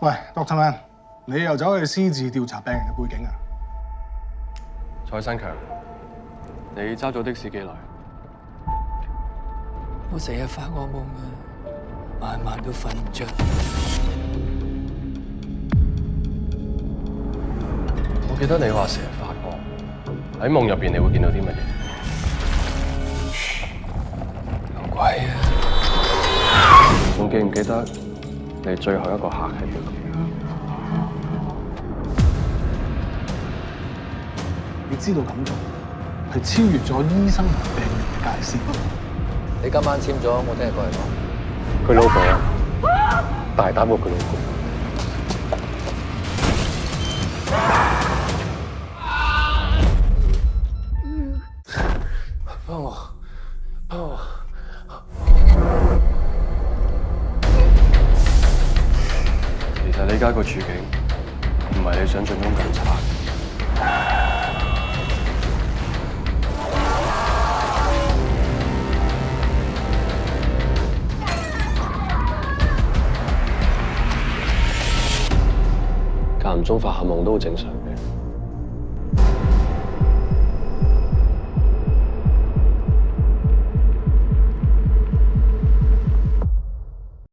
喂 ，Doctor Man，你又走去私自調查病人嘅背景啊？蔡新強，你揸咗的士幾耐？我成日發惡夢啊，晚晚都瞓唔着。我記得你話成日發夢，喺夢入邊你會見到啲乜嘢？有鬼啊！仲記唔記得你最後一個客係邊個？你知道咁做係超越咗醫生同病人嘅界線。你今晚簽咗，我聽日過嚟講。佢老婆啊，大膽過佢老婆。幫我，幫我。其實你而家個處境唔係你想象中咁差。間唔中發下夢都好正常嘅。